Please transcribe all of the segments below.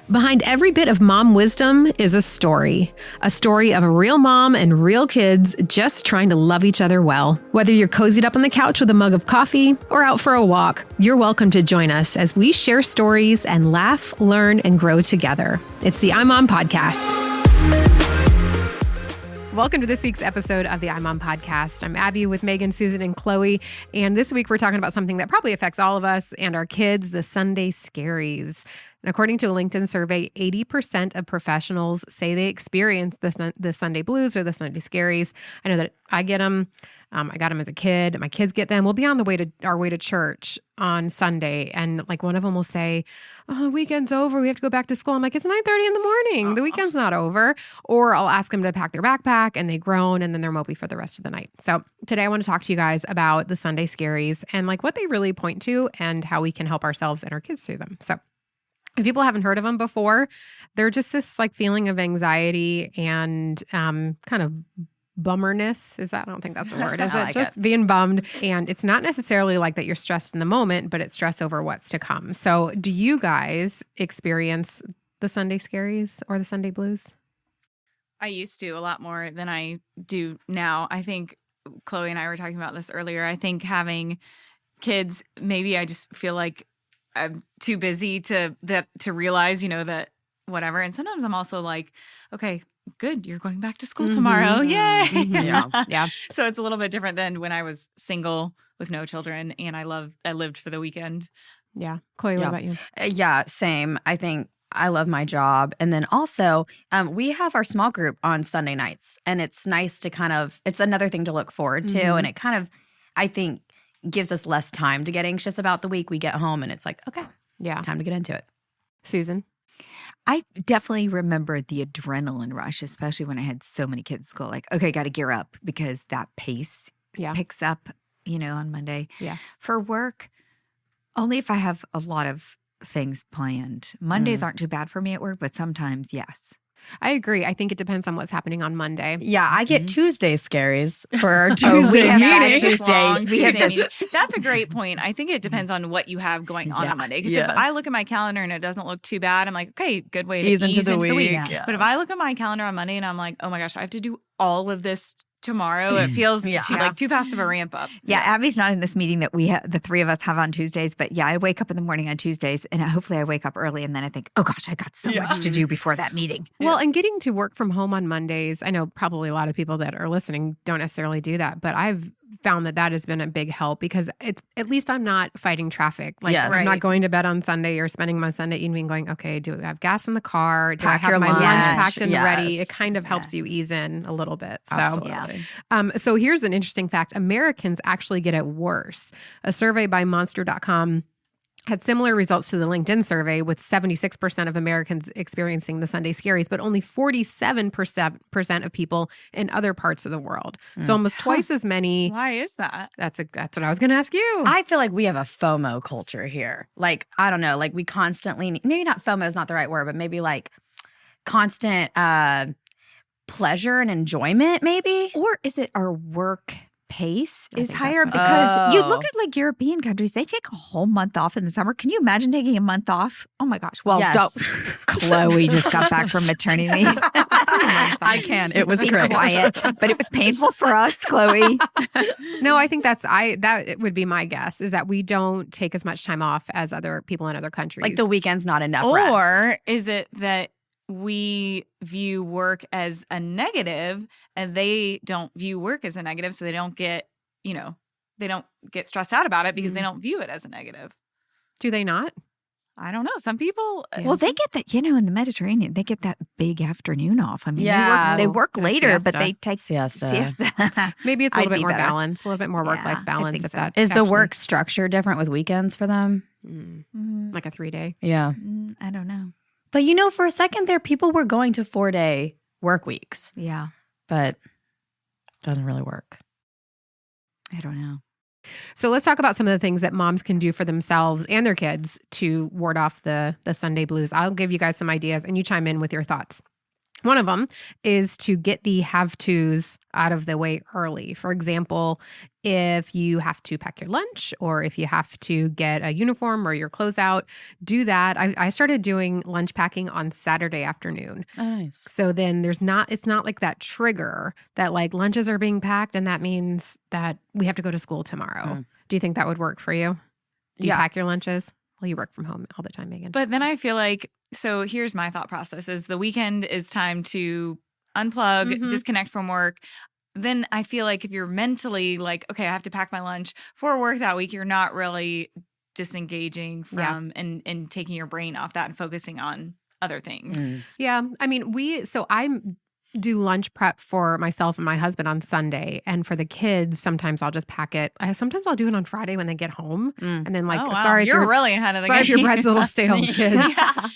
Behind every bit of mom wisdom is a story of a real mom and real kids just trying to love each other well. Whether you're cozied up on the couch with a mug of coffee or out for a walk, you're welcome to join us as we share stories and laugh, learn, and grow together. It's the iMom Podcast. Welcome to this week's episode of the iMom Podcast. I'm Abby with Megan, Susan, and Chloe. And this week we're talking about something that probably affects all of us and our kids, the Sunday Scaries. And according to a LinkedIn survey, 80% of professionals say they experience the Sunday blues or the Sunday Scaries. I know that I get them. I got them as a kid. My kids get them. We'll be on our way to church on Sunday, and like one of them will say, "Oh, the weekend's over. We have to go back to school." I'm like, "It's 9:30 in the morning. The weekend's not over." Or I'll ask them to pack their backpack, and they groan, and then they're mopey for the rest of the night. So today I want to talk to you guys about the Sunday Scaries and like what they really point to and how we can help ourselves and our kids through them. So if people haven't heard of them before, they're just this like feeling of anxiety and kind of bummerness. I don't think that's a word, is it? Just being bummed. And it's not necessarily like that you're stressed in the moment, but it's stress over what's to come. So do you guys experience the Sunday Scaries or the Sunday blues? I used to a lot more than I do now. I think Chloe and I were talking about this earlier. I think having kids, maybe I just feel like I'm too busy to realize, that whatever. And sometimes I'm also like, okay, good, you're going back to school tomorrow. Yay. Yeah. So it's a little bit different than when I was single with no children and I lived for the weekend. Yeah. Chloe, what about you? Yeah, same. I think I love my job. And then also we have our small group on Sunday nights, and it's nice to it's another thing to look forward to. And it kind of, I think, gives us less time to get anxious about the week. We get home and it's like, okay, time to get into it. Susan? I definitely remember the adrenaline rush, especially when I had so many kids at school. Like, okay, got to gear up because that pace picks up, on Monday. Yeah. For work, only if I have a lot of things planned. Mondays aren't too bad for me at work, but sometimes, yes. I agree. I think it depends on what's happening on Monday. Yeah, I get Tuesday Scaries for our Tuesday meeting. Tuesdays. That's a great point. I think it depends on what you have going on Monday. Because if I look at my calendar and it doesn't look too bad, I'm like, okay, good way to ease into the week. Yeah. But if I look at my calendar on Monday and I'm like, oh my gosh, I have to do all of this tomorrow, it feels too fast of a ramp up. Yeah, Abby's not in this meeting that the three of us have on Tuesdays, but I wake up in the morning on Tuesdays, and hopefully I wake up early, and then I think, oh gosh, I got so much to do before that meeting. Well, and getting to work from home on Mondays, I know probably a lot of people that are listening don't necessarily do that, but I've found that has been a big help because at least I'm not fighting traffic. Like I'm not going to bed on Sunday or spending my Sunday evening going, okay, do I have gas in the car? Do I have my lunch packed and ready? It kind of helps you ease in a little bit. So, absolutely. So here's an interesting fact. Americans actually get it worse. A survey by Monster.com had similar results to the LinkedIn survey, with 76% of Americans experiencing the Sunday Scaries, but only 47% of people in other parts of the world. So almost twice as many. Why is that? That's what I was going to ask you. I feel like we have a FOMO culture here. Like, I don't know, like we constantly, maybe not FOMO is not the right word, but maybe like constant pleasure and enjoyment, maybe? Or is it our work pace is higher because you look at like European countries, they take a whole month off in the summer. Can you imagine taking a month off? Oh my gosh. Well, Chloe just got back from maternity leave. I can. It was great. Quiet, but it was painful for us, Chloe. No, I think that would be my guess, is that we don't take as much time off as other people in other countries. Like the weekend's not enough rest. Or is it that we view work as a negative and they don't view work as a negative, so they don't get, they don't get stressed out about it because they don't view it as a negative. Do they not? I don't know. Some people. Well, they get that, in the Mediterranean, they get that big afternoon off. I mean, they work later, siesta. but they take siesta. Maybe it's a little bit more balance, a little bit more work-life balance. If that is the work structure different with weekends for them? Like a 3-day? Yeah. I don't know. But for a second there, people were going to 4-day work weeks. Yeah. But it doesn't really work. I don't know. So let's talk about some of the things that moms can do for themselves and their kids to ward off the Sunday blues. I'll give you guys some ideas and you chime in with your thoughts. One of them is to get the have-tos out of the way early. For example, if you have to pack your lunch or if you have to get a uniform or your clothes out, do that. I started doing lunch packing on Saturday afternoon. Nice. So then it's not like that trigger that like lunches are being packed and that means that we have to go to school tomorrow. Do you think that would work for you? Do you pack your lunches? Well, you work from home all the time, Megan. But then I feel like, so here's my thought process is the weekend is time to unplug, disconnect from work. Then I feel like if you're mentally like, okay, I have to pack my lunch for work that week, you're not really disengaging from and taking your brain off that and focusing on other things. Yeah. I mean, I do lunch prep for myself and my husband on Sunday. And for the kids, sometimes I'll just pack it. Sometimes I'll do it on Friday when they get home. And then like, sorry if you're really ahead of the game. Sorry if your bread's a little stale, kids.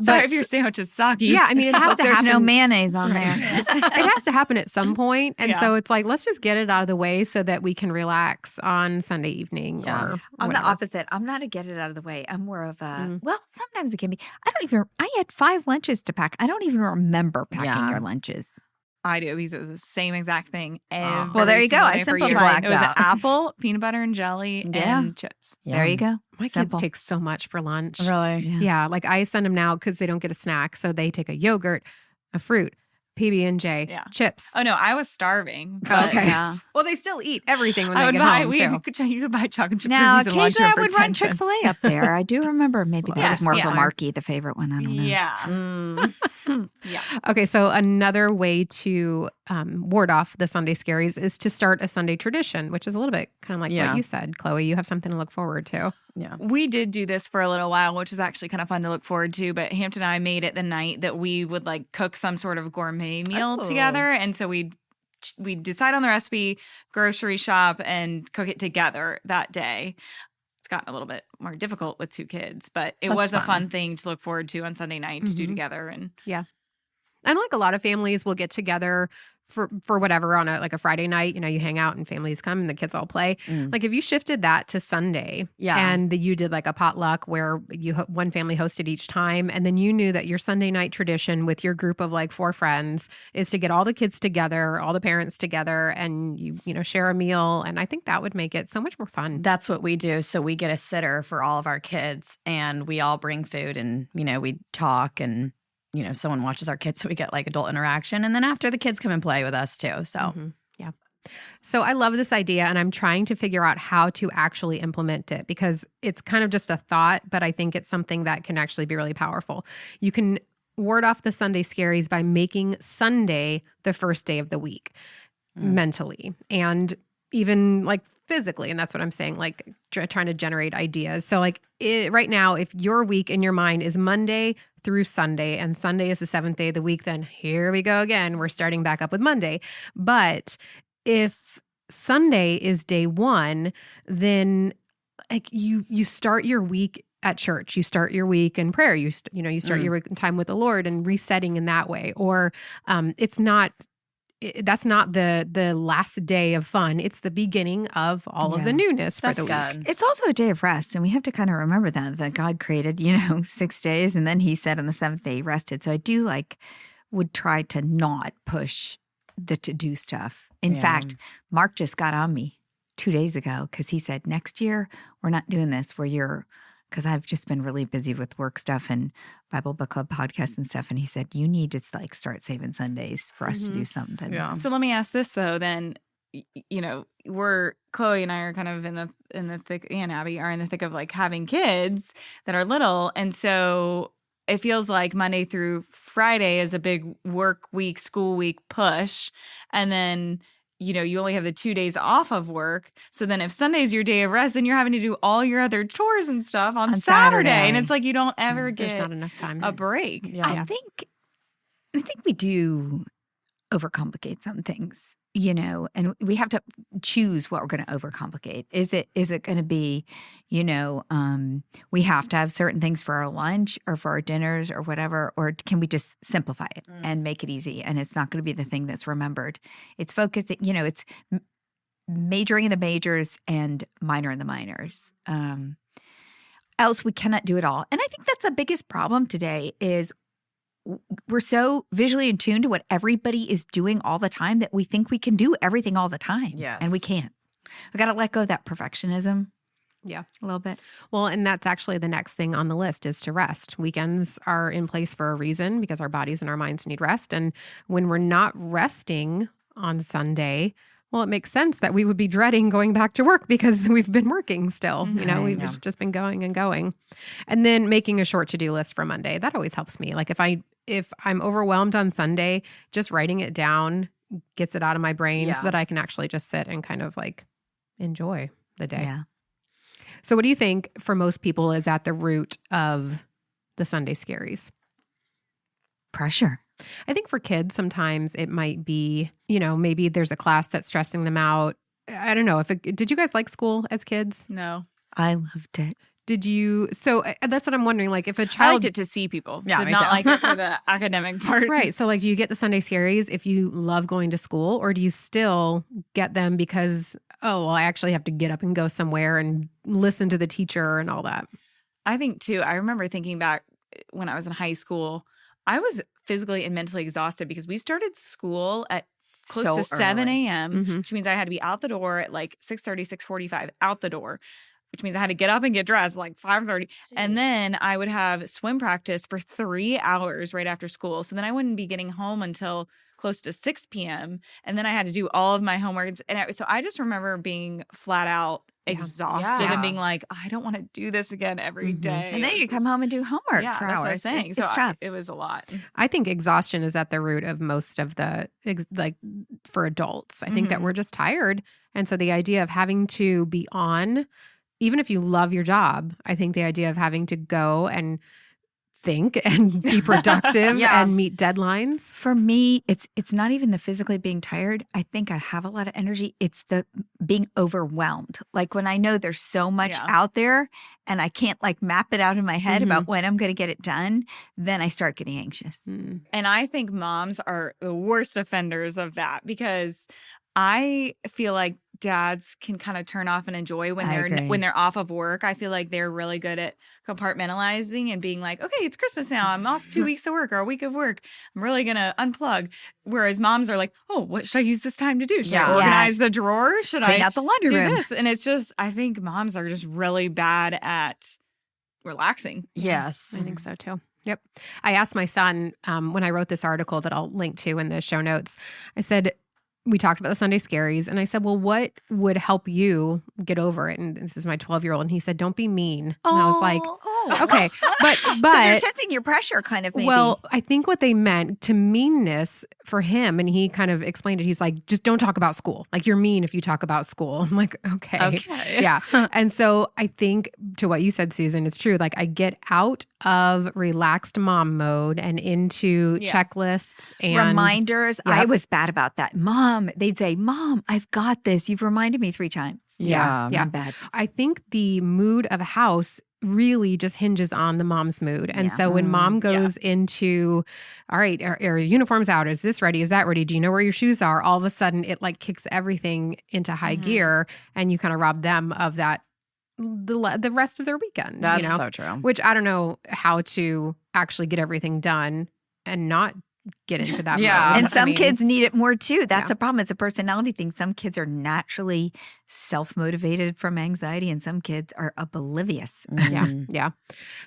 Sorry if your sandwich is soggy. Yeah, I mean, it has to There's happen. no mayonnaise on there. It has to happen at some point. And so it's like, let's just get it out of the way so that we can relax on Sunday evening or I'm the whatever. opposite. I'm not a get it out of the way. I'm more of a, well, sometimes it can be. I had 5 lunches to pack. I don't even remember packing your lunches. I do because it was the same exact thing. Well, there you go. I simplified. It was an apple, peanut butter and jelly, and chips. There you go. My kids take so much for lunch. Really? Yeah. Like I send them now because they don't get a snack. So they take a yogurt, a fruit, PB&J, chips. Oh, no. I was starving. But Okay. Well, they still eat everything when I they would get buy, home, too. You could buy chocolate chip Now, cookies and lunch occasionally I for would 10 run cents. Chick-fil-A up there. I do remember. Maybe that was more for yeah. Marky, the favorite one. I don't know. Yeah. Yeah. Okay. So another way to ward off the Sunday Scaries is to start a Sunday tradition, which is a little bit kind of like what you said, Chloe. You have something to look forward to. Yeah. We did do this for a little while, which was actually kind of fun to look forward to. But Hampton and I made it the night that we would like cook some sort of gourmet meal together. And so we'd decide on the recipe, grocery shop, and cook it together that day. It's gotten a little bit more difficult with 2 kids, but it was a fun thing to look forward to on Sunday night to do together. And like a lot of families will get together for whatever on a Friday night, you hang out and families come and the kids all play. Like if you shifted that to Sunday and you did like a potluck where one family hosted each time, and then you knew that your Sunday night tradition with your group of like 4 friends is to get all the kids together, all the parents together, and you share a meal. And I think that would make it so much more fun. That's what we do. So we get a sitter for all of our kids and we all bring food and, we talk and someone watches our kids, so we get like adult interaction. And then after, the kids come and play with us too. So, So I love this idea, and I'm trying to figure out how to actually implement it because it's kind of just a thought, but I think it's something that can actually be really powerful. You can ward off the Sunday Scaries by making Sunday the first day of the week mentally and even like physically. And that's what I'm saying, like trying to generate ideas. So like right now, if your week in your mind is Monday through Sunday and Sunday is the 7th day of the week, then here we go again. We're starting back up with Monday. But if Sunday is day 1, then like you start your week at church. You start your week in prayer. You start your time with the Lord and resetting in that way. Or that's not the last day of fun. It's the beginning of all of the newness for the week. It's also a day of rest. And we have to kind of remember that God created, 6 days. And then he said on the 7th day he rested. So I do would try to not push the to-do stuff. In fact, Mark just got on me 2 days ago because he said, next year we're not doing this because I've just been really busy with work stuff and Bible Book Club podcasts and stuff. And he said, you need to start saving Sundays for us to do something. Yeah. So let me ask this though, then, Chloe and I are kind of in the thick, and Abby are in the thick of like having kids that are little. And so it feels like Monday through Friday is a big work week, school week push. And then you only have the 2 days off of work. So then if Sunday's your day of rest, then you're having to do all your other chores and stuff on Saturday. And it's like you don't ever There's get not enough time. a break. Yeah. I think we do overcomplicate some things, and we have to choose what we're going to overcomplicate. Is it going to be, we have to have certain things for our lunch or for our dinners or whatever, or can we just simplify it and make it easy? And it's not going to be the thing that's remembered. It's focusing, it's majoring in the majors and minor in the minors. Else we cannot do it all. And I think that's the biggest problem today is we're so visually in tune to what everybody is doing all the time that we think we can do everything all the time. Yes. And we can't. We got to let go of that perfectionism. Yeah. A little bit. Well, and that's actually the next thing on the list is to rest. Weekends are in place for a reason because our bodies and our minds need rest. And when we're not resting on Sunday, well, it makes sense that we would be dreading going back to work because we've been working still. You know, we've just been going and going. And then making a short to-do list for Monday. That always helps me. Like if I'm overwhelmed on Sunday, just writing it down gets it out of my brain so that I can actually just sit and kind of like enjoy the day. Yeah. So what do you think for most people is at the root of the Sunday Scaries? Pressure. I think for kids, sometimes it might be, you know, maybe there's a class that's stressing them out. I don't know. Did you guys like school as kids? No. I loved it. Did you? So that's what I'm wondering. Like if a I child liked it to see people. Yeah, Did me not too. like it for the academic part. Right. So like, do you get the Sunday Scaries if you love going to school, or do you still get them because, oh, well, I actually have to get up and go somewhere and listen to the teacher and all that? I think too, I remember thinking back when I was in high school, I was physically and mentally exhausted because we started school at close So to 7 early. a.m., which means I had to be out the door at like 6:30, 6:45, out the door, which means I had to get up and get dressed like 5:30. And then I would have swim practice for 3 hours right after school. So then I wouldn't be getting home until close to 6 p.m. And then I had to do all of my homework. So I just remember being flat out exhausted and being like, I don't want to do this again every day. And then you come home and do homework Yeah, for that's hours. what I'm saying. It's So tough. it was a lot. I think exhaustion is at the root of most of the, like for adults. I think that we're just tired. And so the idea of having to be on, even if you love your job, I think the idea of having to go and think and be productive and meet deadlines. For me, it's not even the physically being tired. I think I have a lot of energy. It's the being overwhelmed. Like when I know there's so much out there and I can't like map it out in my head about when I'm going to get it done, then I start getting anxious. And I think moms are the worst offenders of that because I feel like dads can kind of turn off and enjoy when they're off of work. I feel like they're really good at compartmentalizing and being like, okay, it's Christmas now. I'm off 2 weeks of work or a week of work. I'm really going to unplug. Whereas moms are like, oh, what should I use this time to do? Should I organize the drawer? Should Clean I out the laundry do room? this? And it's just, I think moms are just really bad at relaxing. Yes. I think so too. Yep. I asked my son when I wrote this article that I'll link to in the show notes, I said, we talked about the Sunday Scaries. And I said, well, what would help you get over it? And this is my 12-year-old. And he said, don't be mean. And I was like, okay. But So they're sensing your pressure kind of maybe. Well, I think what they meant to meanness for him, and he kind of explained it. He's like, just don't talk about school. Like you're mean if you talk about school. I'm like, okay. Yeah. And so I think to what you said, Susan, is true. Like I get out of relaxed mom mode and into checklists and reminders. I was bad about that. Mom, they'd say, Mom, I've got this. You've reminded me 3 times. Yeah. I'm bad. I think the mood of a house really just hinges on the mom's mood. And so when mom goes into, all right, are your uniforms out? Is this ready? Is that ready? Do you know where your shoes are? All of a sudden it like kicks everything into high gear and you kind of rob them of that, the rest of their weekend. That's so true. Which I don't know how to actually get everything done and not get into that mode. And some kids need it more too. That's a problem. It's a personality thing. Some kids are naturally self-motivated from anxiety and some kids are oblivious. Yeah.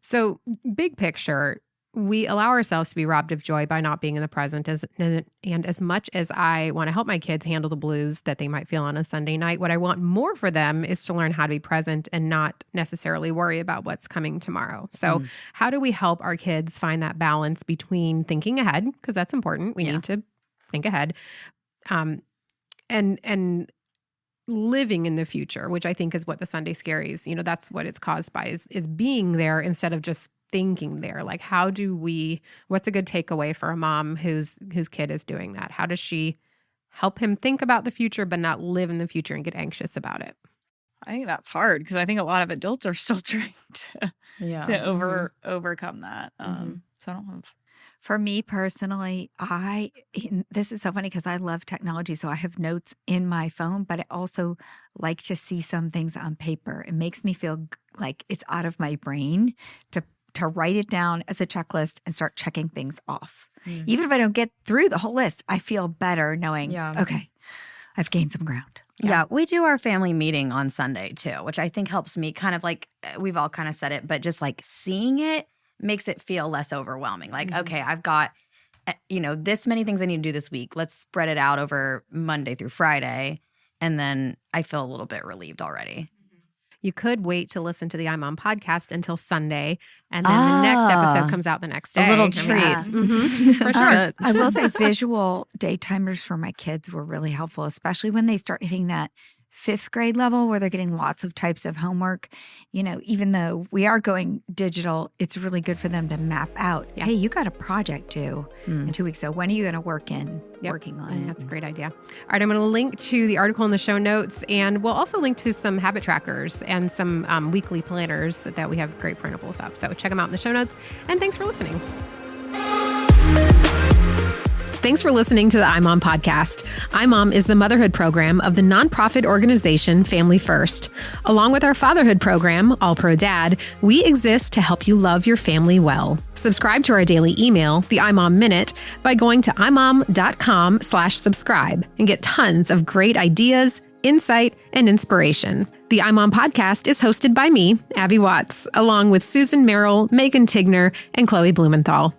So big picture, we allow ourselves to be robbed of joy by not being in the present. And as much as I want to help my kids handle the blues that they might feel on a Sunday night, what I want more for them is to learn how to be present and not necessarily worry about what's coming tomorrow. So how do we help our kids find that balance between thinking ahead? Because that's important. We need to think ahead. And living in the future, which I think is what the Sunday Scaries, that's what it's caused by is being there instead of just thinking there. Like what's a good takeaway for a mom whose kid is doing that? How does she help him think about the future but not live in the future and get anxious about it? I think that's hard because I think a lot of adults are still trying to overcome that. So I don't have. For me personally, this is so funny because I love technology. So I have notes in my phone, but I also like to see some things on paper. It makes me feel like it's out of my brain to to write it down as a checklist and start checking things off. Even if I don't get through the whole list, I feel better knowing, okay, I've gained some ground. Yeah, we do our family meeting on Sunday too, which I think helps me kind of like, we've all kind of said it, but just like seeing it makes it feel less overwhelming. Like, okay, I've got, this many things I need to do this week. Let's spread it out over Monday through Friday. And then I feel a little bit relieved already. You could wait to listen to the iMom podcast until Sunday, and then the next episode comes out the next day. A little treat. For sure. I will say visual day timers for my kids were really helpful, especially when they start hitting that 5th grade level where they're getting lots of types of homework. Even though we are going digital, it's really good for them to map out, hey, you got a project due in 2 weeks. So when are you going to working on it? That's a great idea. All right, I'm going to link to the article in the show notes, and we'll also link to some habit trackers and some weekly planners that we have great printables of. So check them out in the show notes, and thanks for listening. Thanks for listening to the iMom podcast. iMom is the motherhood program of the nonprofit organization Family First. Along with our fatherhood program, All Pro Dad, we exist to help you love your family well. Subscribe to our daily email, the iMom Minute, by going to imom.com/subscribe and get tons of great ideas, insight, and inspiration. The iMom podcast is hosted by me, Abby Watts, along with Susan Merrill, Megan Tigner, and Chloe Blumenthal.